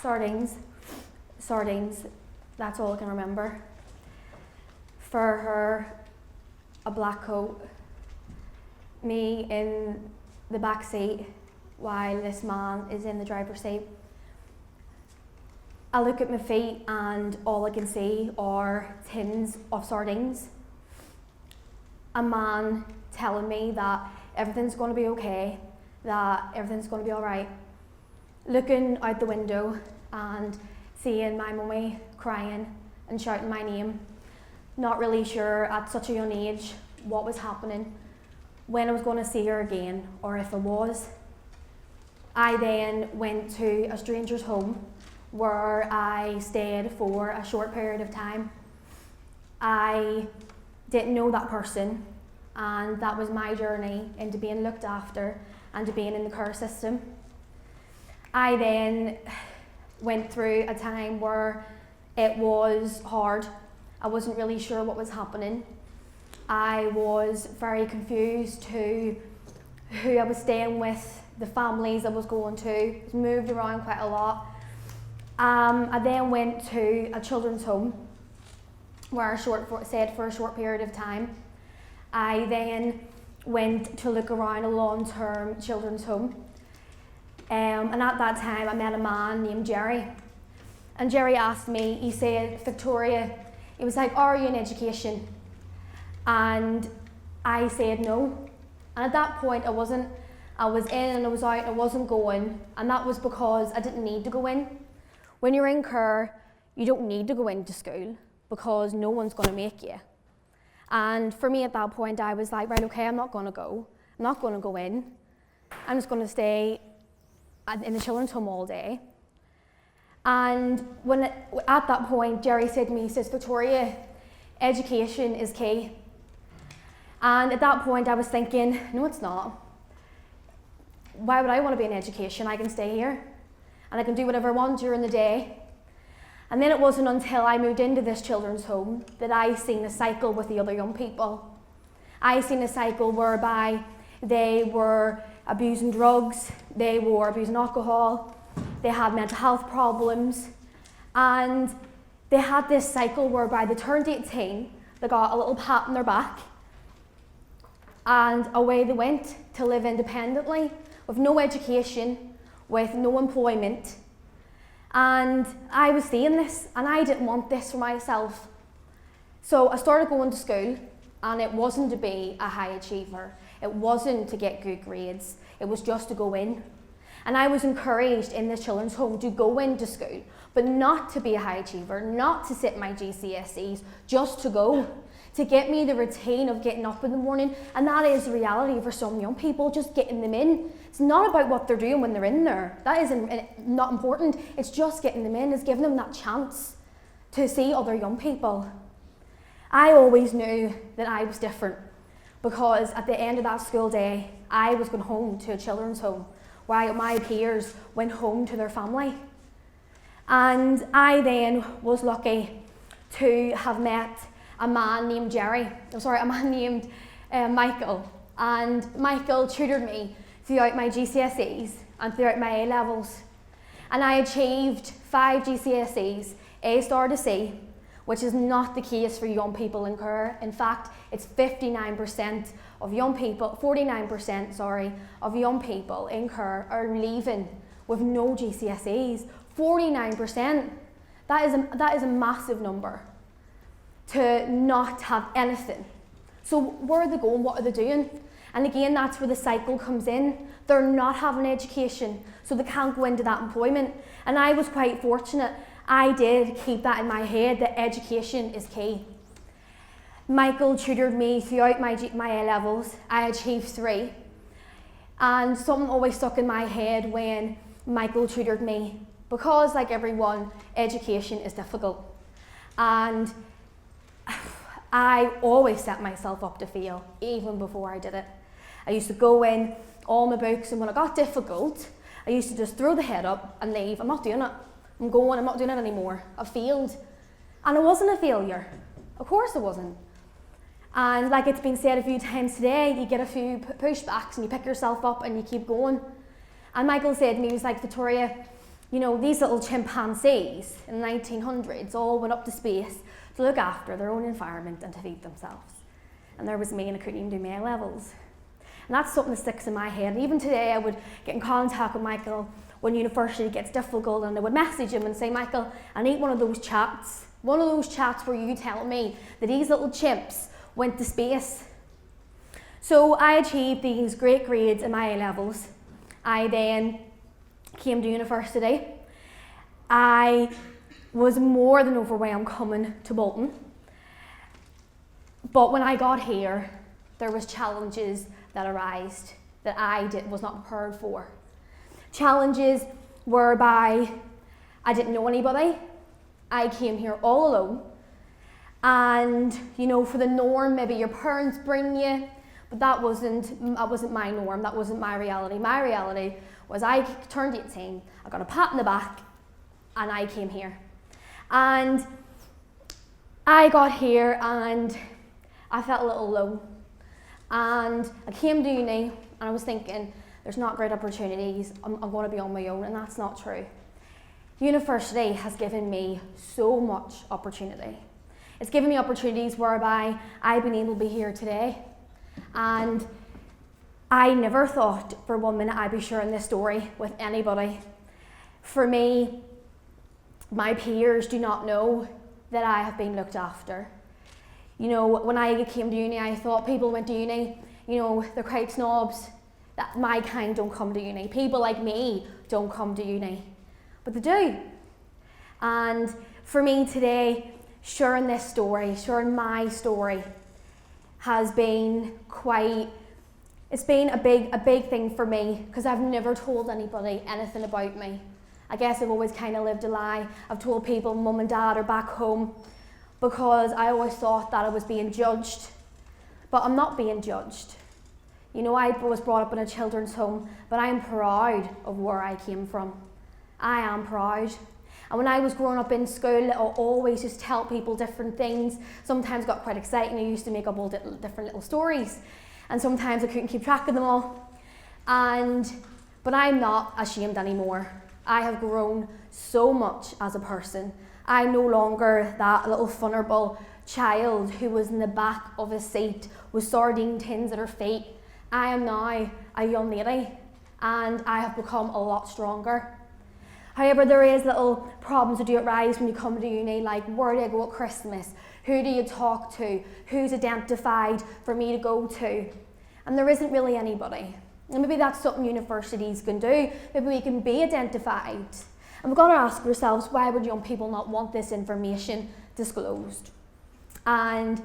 Sardines, that's all I can remember. For her, a black coat, me in the back seat while this man is in the driver's seat. I look at my feet and all I can see are tins of sardines. A man telling me that everything's going to be okay, that everything's going to be all right. Looking out the window and seeing my mummy crying and shouting my name. Not really sure at such a young age what was happening, when I was going to see her again, or if I was. I then went to a stranger's home where I stayed for a short period of time. I didn't know that person, and that was my journey into being looked after and to being in the care system. I then went through a time where it was hard. I wasn't really sure what was happening. I was very confused to who I was staying with, the families I was going to. I was moved around quite a lot. I then went to a children's home where I stayed for a short period of time. I then went to look around a long-term children's home. And at that time I met a man named Jerry. And Jerry asked me, he said, "Victoria," he was like, "Are you in education?" And I said no. And at that point I wasn't. I was in and I was out and I wasn't going. And that was because I didn't need to go in. When you're in care, you don't need to go into school because no one's going to make you. And for me at that point, I was like, right, okay, I'm not going to go. I'm not going to go in. I'm just going to stay in the children's home all day. And at that point, Jerry said to me, he says, "Victoria, education is key." And at that point, I was thinking, no, it's not. Why would I want to be in education? I can stay here and I can do whatever I want during the day. And then it wasn't until I moved into this children's home that I seen a cycle with the other young people. I seen a cycle whereby they were abusing drugs, they were abusing alcohol, they had mental health problems, and they had this cycle whereby they turned 18, they got a little pat on their back, and away they went to live independently with no education, with no employment. And I was seeing this and I didn't want this for myself. So I started going to school, and it wasn't to be a high achiever. It wasn't to get good grades. It was just to go in. And I was encouraged in this children's home to go into school, but not to be a high achiever, not to sit my GCSEs, just to go, to get me the routine of getting up in the morning. And that is the reality for some young people, just getting them in. It's not about what they're doing when they're in there. That is not important. It's just getting them in, it's giving them that chance to see other young people. I always knew that I was different because at the end of that school day, I was going home to a children's home while my peers went home to their family. And I then was lucky to have met a man named Michael. And Michael tutored me throughout my GCSEs and throughout my A-levels. And I achieved 5 GCSEs, A star to C, which is not the case for young people in care. In fact, it's 49% of young people, 49% of young people in care are leaving with no GCSEs. 49%. That is a massive number to not have anything. So where are they going? What are they doing? And again, that's where the cycle comes in. They're not having education, so they can't go into that employment. And I was quite fortunate. I did keep that in my head, that education is key. Michael tutored me throughout my A-levels. I achieved 3. And something always stuck in my head when Michael tutored me, because like everyone, education is difficult. And I always set myself up to fail, even before I did it. I used to go in all my books, and when it got difficult, I used to just throw the head up and leave. I'm not doing it. I'm not doing it anymore. I've failed. And I wasn't a failure. Of course I wasn't. And like it's been said a few times today, you get a few pushbacks and you pick yourself up and you keep going. And Michael said to me, he was like, "Victoria, You know, these little chimpanzees in the 1900s all went up to space to look after their own environment and to feed themselves. And there was me, and I couldn't even do my A-levels. And that's something that sticks in my head. And even today, I would get in contact with Michael when university gets difficult, and I would message him and say, Michael, I need one of those chats where you tell me that these little chimps went to space. So I achieved these great grades in my A-levels. I then came to university. I was more than overwhelmed coming to Bolton. But when I got here, there was challenges that arose that I was not prepared for. Challenges whereby I didn't know anybody. I came here all alone. And, you know, for the norm, maybe your parents bring you, but that wasn't my norm, that wasn't my reality. My reality was I turned 18, I got a pat in the back, and I came here. And I got here and I felt a little low. And I came to uni and I was thinking, there's not great opportunities, I'm going to be on my own, and that's not true. University has given me so much opportunity. It's given me opportunities whereby I've been able to be here today. And I never thought for 1 minute I'd be sharing this story with anybody. For me, my peers do not know that I have been looked after. You know, when I came to uni, I thought people went to uni, you know, they're quite snobs, that my kind don't come to uni. People like me don't come to uni, but they do. And for me today, sharing this story, sharing my story, has been it's been a big thing for me, because I've never told anybody anything about me. I guess I've always kind of lived a lie. I've told people mum and dad are back home, because I always thought that I was being judged. But I'm not being judged. You know, I was brought up in a children's home, but I'm proud of where I came from. I am proud. And when I was growing up in school, I always just tell people different things. Sometimes got quite exciting. I used to make up all different little stories. And sometimes I couldn't keep track of them all. But I'm not ashamed anymore. I have grown so much as a person. I'm no longer that little vulnerable child who was in the back of a seat with sardine tins at her feet. I am now a young lady, and I have become a lot stronger. However, there is little problems that do arise when you come to uni, like where do I go at Christmas? Who do you talk to? Who's identified for me to go to? And there isn't really anybody. And maybe that's something universities can do. Maybe we can be identified. And we've got to ask ourselves, why would young people not want this information disclosed? And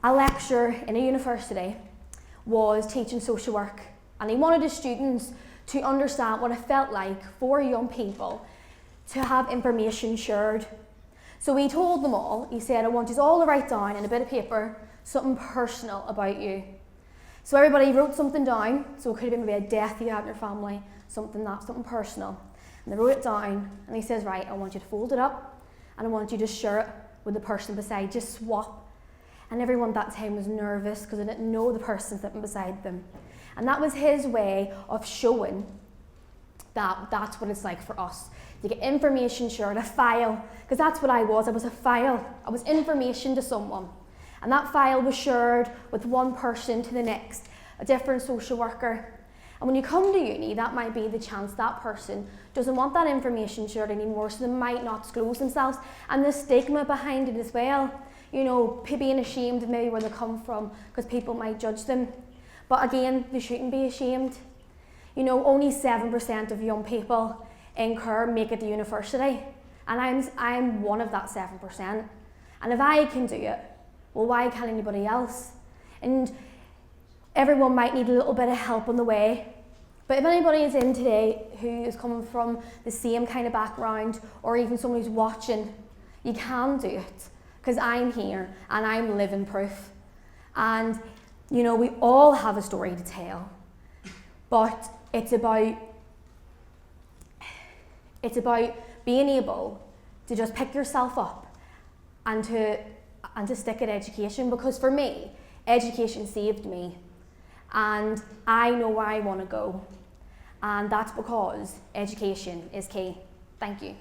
a lecturer in a university was teaching social work, and he wanted his students to understand what it felt like for young people to have information shared. So he told them all, he said, I want you all to write down in a bit of paper something personal about you. So everybody wrote something down, so it could have been maybe a death you had in your family, something personal. And they wrote it down, and he says, right, I want you to fold it up, and I want you to share it with the person beside, just swap. And everyone at that time was nervous because they didn't know the person sitting beside them. And that was his way of showing that that's what it's like for us, to get information shared, a file, because that's what I was a file. I was information to someone. And that file was shared with one person to the next, a different social worker. And when you come to uni, that might be the chance that person doesn't want that information shared anymore, so they might not disclose themselves. And the stigma behind it as well. You know, being ashamed of maybe where they come from, because people might judge them. But again, they shouldn't be ashamed. You know, only 7% of young people in Kerr make it to university. And I'm one of that 7%. And if I can do it, well, why can't anybody else? And everyone might need a little bit of help on the way. But if anybody is in today who is coming from the same kind of background, or even someone who's watching, you can do it. Because I'm here and I'm living proof. And, you know, we all have a story to tell. But it's about being able to just pick yourself up and to stick at education. Because for me, education saved me. And I know where I want to go. And that's because education is key. Thank you.